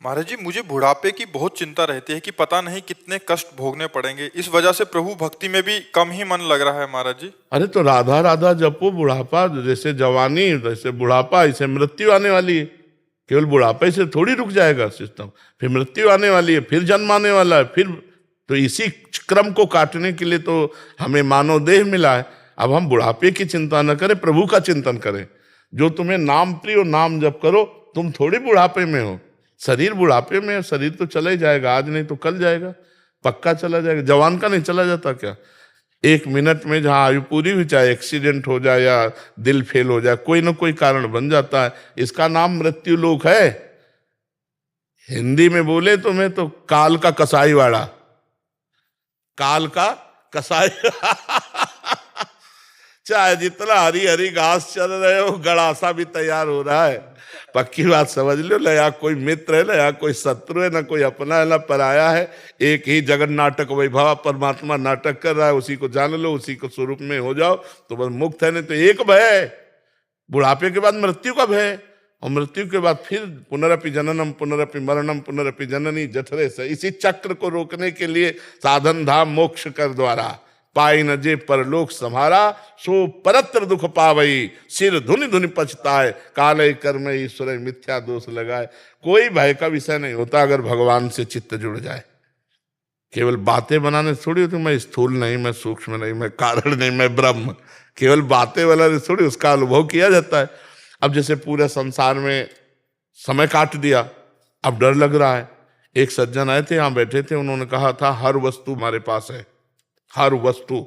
महाराज जी, मुझे बुढ़ापे की बहुत चिंता रहती है कि पता नहीं कितने कष्ट भोगने पड़ेंगे। इस वजह से प्रभु भक्ति में भी कम ही मन लग रहा है महाराज जी। अरे तो राधा राधा जपो। बुढ़ापा जैसे जवानी, जैसे बुढ़ापा, ऐसे मृत्यु आने वाली है। केवल बुढ़ापे से थोड़ी रुक जाएगा सिस्टम। फिर मृत्यु आने वाली है, फिर जन्म आने वाला है, फिर तो इसी क्रम को काटने के लिए तो हमें मानव देह मिला है। अब हम बुढ़ापे की चिंता न करें, प्रभु का चिंतन करें। जो तुम्हें नाम प्रिय हो, नाम जप करो। तुम थोड़ी बुढ़ापे में हो, शरीर बुढ़ापे में है। शरीर तो चला ही जाएगा, आज नहीं तो कल जाएगा, पक्का चला जाएगा। जवान का नहीं चला जाता क्या? 1 मिनट में जहां आयु पूरी हुई, चाहे एक्सीडेंट हो जाए या दिल फेल हो जाए, कोई ना कोई कारण बन जाता है। इसका नाम मृत्यु लोक है। हिंदी में बोले तो मैं तो काल का कसाई वाड़ा, काल का कसाई चाहे जितना हरी हरी घास चल रहे हो, गड़ासा भी तैयार हो रहा है। पक्की बात समझ लो, ना यहाँ कोई मित्र है, ना यहाँ कोई शत्रु है, ना कोई अपना है, ना पराया है। एक ही जगन नाटक वैभव परमात्मा नाटक कर रहा है। उसी को जान लो, उसी को स्वरूप में हो जाओ तो बस मुक्त है। नहीं तो एक भय, बुढ़ापे के बाद मृत्यु का भय, और मृत्यु के बाद फिर पुनरपि जननम पुनरपि मरणम पुनरपि जननी जठरे से। इसी चक्र को रोकने के लिए साधन धाम मोक्ष कर द्वारा पाई न जे परलोक सम्हारा, सो परत्र दुख पावई सिर धुनि धुनि पछताए, काले कर्म ईश्वर मिथ्या दोष लगाए। कोई भय का विषय नहीं होता अगर भगवान से चित्त जुड़ जाए। केवल बातें बनाने थोड़ी होती, मैं स्थूल नहीं, मैं सूक्ष्म नहीं, मैं कारण नहीं, मैं ब्रह्म। केवल बातें वाला थोड़ी, उसका अनुभव किया जाता है। अब जैसे पूरे संसार में समय काट दिया, अब डर लग रहा है। एक सज्जन आए थे, यहां बैठे थे, उन्होंने कहा था हर वस्तु हमारे पास है, हर वस्तु।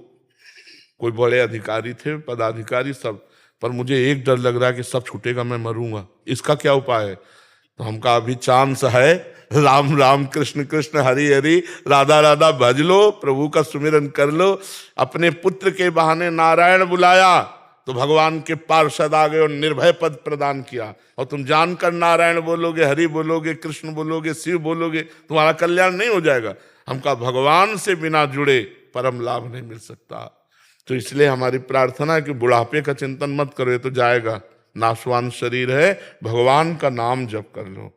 कोई बड़े अधिकारी थे, पदाधिकारी सब, पर मुझे एक डर लग रहा है कि सब छूटेगा, मैं मरूंगा। इसका क्या उपाय है? तो हम कहा अभी चांस है, राम राम कृष्ण कृष्ण हरि हरि राधा राधा भज लो, प्रभु का सुमिरन कर लो। अपने पुत्र के बहाने नारायण बुलाया तो भगवान के पार्षद आ गए और निर्भय पद प्रदान किया। और तुम जानकर नारायण बोलोगे, हरि बोलोगे, कृष्ण बोलोगे, शिव बोलोगे, तुम्हारा कल्याण नहीं हो जाएगा। हम कहा भगवान से बिना जुड़े परम लाभ नहीं मिल सकता। तो इसलिए हमारी प्रार्थना है कि बुढ़ापे का चिंतन मत करो, ये तो जाएगा, नाशवान शरीर है। भगवान का नाम जप कर लो।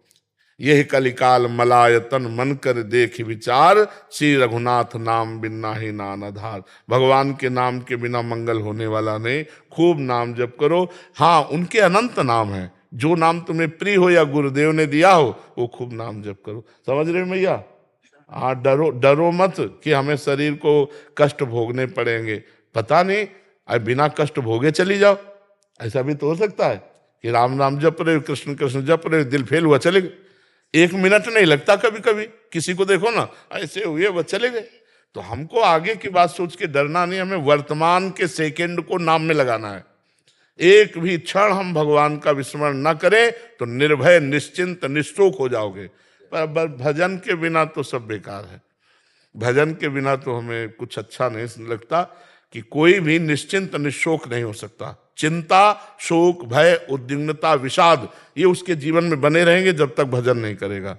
यह कलिकाल मलायतन मन कर देख विचार, श्री रघुनाथ नाम बिना ही नान आधार। भगवान के नाम के बिना मंगल होने वाला नहीं। खूब नाम जप करो। हाँ, उनके अनंत नाम है, जो नाम तुम्हें प्रिय हो या गुरुदेव ने दिया हो, वो खूब नाम जप करो। समझ रहे हो भैया? हाँ, डरो मत कि हमें शरीर को कष्ट भोगने पड़ेंगे। पता नहीं, अब बिना कष्ट भोगे चली जाओ। ऐसा भी तो हो सकता है कि राम राम जप रहे हो, कृष्ण कृष्ण जप रहे हो, दिल फेल हुआ, चले गए। 1 मिनट नहीं लगता कभी कभी, किसी को देखो ना ऐसे हुए वह चले गए। तो हमको आगे की बात सोच के डरना नहीं, हमें वर्तमान के सेकंड को नाम में लगाना है। एक भी क्षण हम भगवान का विस्मरण न करें तो निर्भय निश्चिंत निष्ठोक हो जाओगे। पर भजन के बिना तो सब बेकार है। भजन के बिना तो हमें कुछ अच्छा नहीं लगता कि कोई भी निश्चिंत निशोक नहीं हो सकता। चिंता, शोक, भय, उद्विग्नता, विषाद, ये उसके जीवन में बने रहेंगे जब तक भजन नहीं करेगा।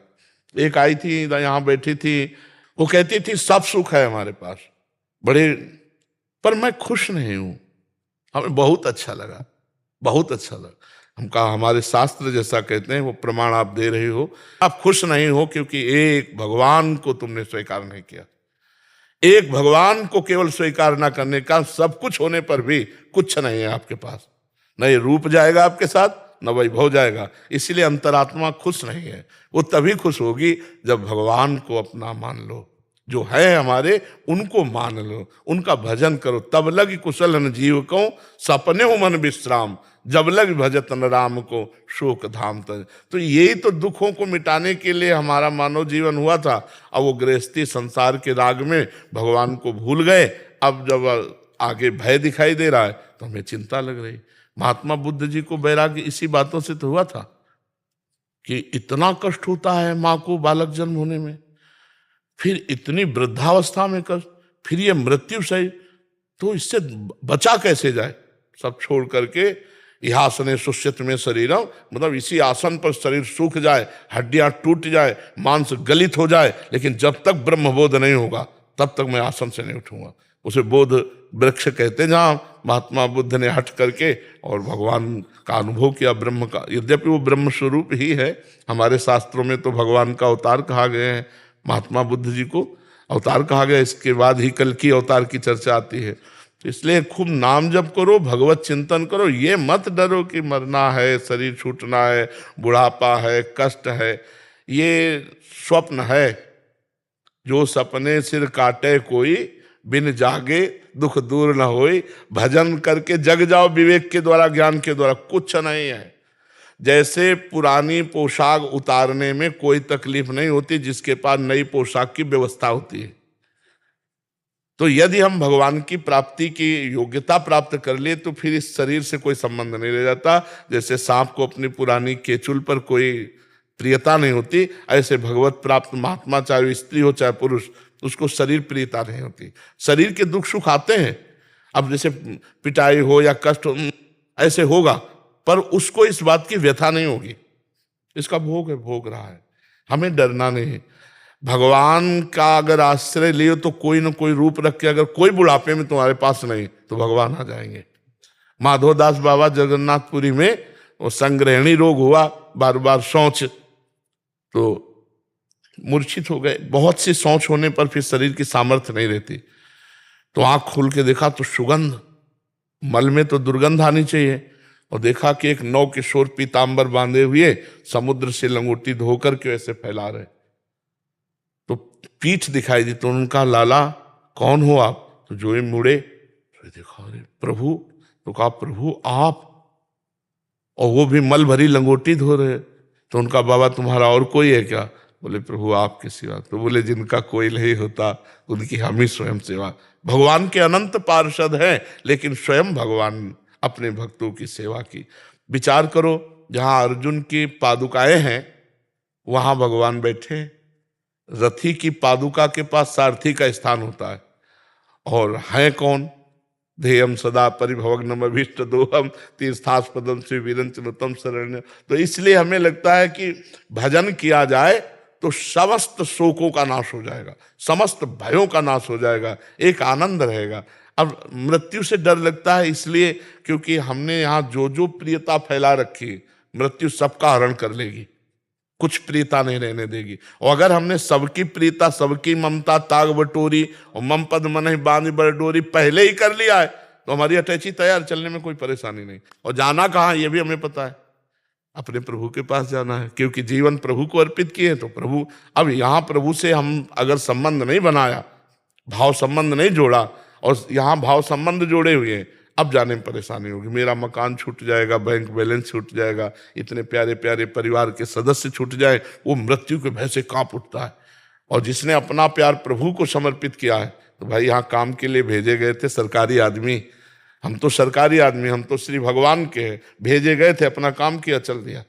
एक आई थी, यहाँ बैठी थी, वो कहती थी सब सुख है हमारे पास बड़े, पर मैं खुश नहीं हूं। हमें बहुत अच्छा लगा, बहुत अच्छा लगा। हम कहा हमारे शास्त्र जैसा कहते हैं, वो प्रमाण आप दे रहे हो। आप खुश नहीं हो क्योंकि एक भगवान को तुमने स्वीकार नहीं किया। एक भगवान को केवल स्वीकार ना करने का, सब कुछ होने पर भी कुछ नहीं है आपके पास। न ये रूप जाएगा आपके साथ, न वैभव जाएगा। इसलिए अंतरात्मा खुश नहीं है। वो तभी खुश होगी जब भगवान को अपना मान लो, जो है हमारे उनको मान लो, उनका भजन करो। तब लग कुशल न जीव को सपने हो मन विश्राम, जब लग भजत न राम को शोक धाम तज। तो यही तो दुखों को मिटाने के लिए हमारा मानव जीवन हुआ था। अब वो गृहस्थी संसार के राग में भगवान को भूल गए। अब जब आगे भय दिखाई दे रहा है तो हमें चिंता लग रही। महात्मा बुद्ध जी को वैराग्य इसी बातों से तो हुआ था कि इतना कष्ट होता है माँ को बालक जन्म होने में, फिर इतनी वृद्धावस्था में कष्ट, फिर ये मृत्यु सही, तो इससे बचा कैसे जाए। सब छोड़ करके इहासने सुष्यत में शरीरम, मतलब इसी आसन पर शरीर सूख जाए, हड्डियां टूट जाए, मांस गलित हो जाए, लेकिन जब तक ब्रह्मबोध नहीं होगा तब तक मैं आसन से नहीं उठूंगा। उसे बोध वृक्ष कहते हैं, जहाँ महात्मा बुद्ध ने हट करके और भगवान का अनुभव किया, ब्रह्म का। यद्यपि वो ब्रह्म स्वरूप ही है, हमारे शास्त्रों में तो भगवान का अवतार कहा गया है, महात्मा बुद्ध जी को अवतार कहा गया, इसके बाद ही कल की अवतार की चर्चा आती है। तो इसलिए खूब नाम जप करो, भगवत चिंतन करो, ये मत डरो कि मरना है, शरीर छूटना है, बुढ़ापा है, कष्ट है। ये स्वप्न है, जो सपने सिर काटे कोई, बिन जागे दुख दूर न होई। भजन करके जग जाओ विवेक के द्वारा, ज्ञान के द्वारा, कुछ नहीं है। जैसे पुरानी पोशाक उतारने में कोई तकलीफ नहीं होती जिसके पास नई पोशाक की व्यवस्था होती है। तो यदि हम भगवान की प्राप्ति की योग्यता प्राप्त कर लिए तो फिर इस शरीर से कोई संबंध नहीं रह जाता। जैसे सांप को अपनी पुरानी केचुल पर कोई प्रियता नहीं होती, ऐसे भगवत प्राप्त महात्मा, चाहे स्त्री हो चाहे पुरुष, उसको शरीर प्रियता नहीं होती। शरीर के दुख सुख आते हैं, अब जैसे पिटाई हो या कष्ट हो, ऐसे होगा, पर उसको इस बात की व्यथा नहीं होगी। इसका भोग है, भोग रहा है, हमें डरना नहीं। भगवान का अगर आश्रय लियो तो कोई न कोई रूप रख के, अगर कोई बुढ़ापे में तुम्हारे पास नहीं तो भगवान आ जाएंगे। माधवदास बाबा जगन्नाथपुरी में वो संग्रहणी रोग हुआ, बार बार शौच, तो मूर्छित हो गए। बहुत सी शौच होने पर फिर शरीर की सामर्थ्य नहीं रहती, तो आंख खोल के देखा तो सुगंध, मल में तो दुर्गंध आनी चाहिए, और देखा कि एक नौ किशोर पीतांबर बांधे हुए समुद्र से लंगोटी धोकर के ऐसे फैला रहे। तो पीठ दिखाई दी, तो उनका लाला कौन हो आप? तो जो मुड़े तो देखा, अरे प्रभु। तो कहा प्रभु आप, और वो भी मल भरी लंगोटी धो रहे। तो उनका बाबा तुम्हारा और कोई है क्या? बोले प्रभु आपके सिवा। तो बोले जिनका कोई नहीं होता उनकी हम ही स्वयं सेवा। भगवान के अनंत पार्षद हैं, लेकिन स्वयं भगवान अपने भक्तों की सेवा की। विचार करो, जहां अर्जुन की पादुकाएं हैं वहां भगवान बैठे। रथी की पादुका के पास सारथी का स्थान होता है, और हैं कौन? ध्येयम सदा परिभवग्नम अभीष्ट दोहम तीर्थास्पदम से वीरंचनतम शरण्य। तो इसलिए हमें लगता है कि भजन किया जाए तो समस्त शोकों का नाश हो जाएगा, समस्त भयों का नाश हो जाएगा, एक आनंद रहेगा। अब मृत्यु से डर लगता है इसलिए क्योंकि हमने यहाँ जो जो प्रियता फैला रखी, मृत्यु सबका हरण कर लेगी, कुछ प्रियता नहीं रहने देगी। और अगर हमने सबकी प्रियता, सबकी ममता ताग बटोरी और मम पद मन ही बांध बड़ डोरी पहले ही कर लिया है, तो हमारी अटैची तैयार, चलने में कोई परेशानी नहीं। और जाना कहाँ ये भी हमें पता है, अपने प्रभु के पास जाना है, क्योंकि जीवन प्रभु को अर्पित किए। तो प्रभु, अब यहाँ प्रभु से हम अगर संबंध नहीं बनाया, भाव संबंध नहीं जोड़ा, और यहाँ भाव संबंध जोड़े हुए हैं, अब जाने में परेशानी होगी। मेरा मकान छूट जाएगा, बैंक बैलेंस छूट जाएगा, इतने प्यारे प्यारे परिवार के सदस्य छूट जाए, वो मृत्यु के भय से कांप उठता है। और जिसने अपना प्यार प्रभु को समर्पित किया है, तो भाई यहाँ काम के लिए भेजे गए थे सरकारी आदमी, हम तो सरकारी आदमी, हम तो श्री भगवान के हैं, भेजे गए थे, अपना काम किया, चल दिया,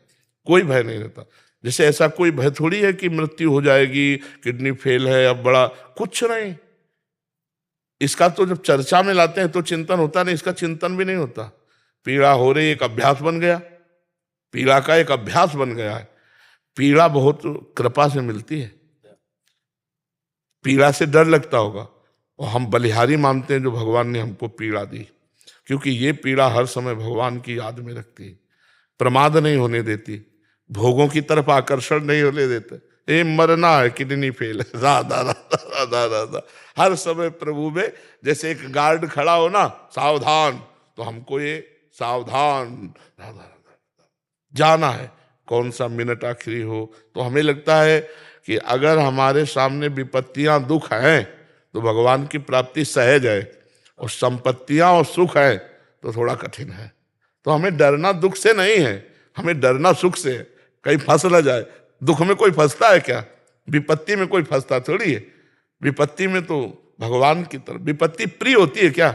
कोई भय नहीं रहता। जैसे ऐसा कोई भय थोड़ी है कि मृत्यु हो जाएगी, किडनी फेल है, अब बड़ा कुछ नहीं। इसका तो जब चर्चा में लाते हैं तो चिंतन होता नहीं, इसका चिंतन भी नहीं होता। पीड़ा हो रही, एक अभ्यास बन गया, पीड़ा का एक अभ्यास बन गया है। पीड़ा बहुत कृपा से मिलती है, पीड़ा से डर लगता होगा, और हम बलिहारी मानते हैं जो भगवान ने हमको पीड़ा दी, क्योंकि ये पीड़ा हर समय भगवान की याद में रखती है, प्रमाद नहीं होने देती, भोगों की तरफ आकर्षण नहीं होने देते। ये मरना है, किडनी फेल है, राधा राधा राधा राधा, हर समय प्रभु में। जैसे एक गार्ड खड़ा हो ना, सावधान, तो हमको ये सावधान राधा राधा जाना है। कौन सा मिनट आखिरी हो, तो हमें लगता है कि अगर हमारे सामने विपत्तियां दुख हैं तो भगवान की प्राप्ति सहज है, और संपत्तियां और सुख है तो थोड़ा कठिन है। तो हमें डरना दुख से नहीं है, हमें डरना सुख से है, कहीं फंस न जाए। दुख में कोई फंसता है क्या? विपत्ति में कोई फंसता थोड़ी है। विपत्ति में तो भगवान की तरफ, विपत्ति प्रिय होती है क्या?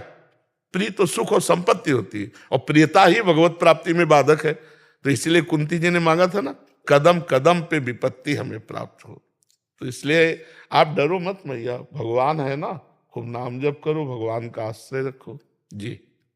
प्रिय तो सुख और संपत्ति होती है, और प्रियता ही भगवत प्राप्ति में बाधक है। तो इसलिए कुंती जी ने मांगा था ना, कदम कदम पे विपत्ति हमें प्राप्त हो। तो इसलिए आप डरो मत मैया, भगवान है ना, खूब नाम जप करो, भगवान का आश्रय रखो जी।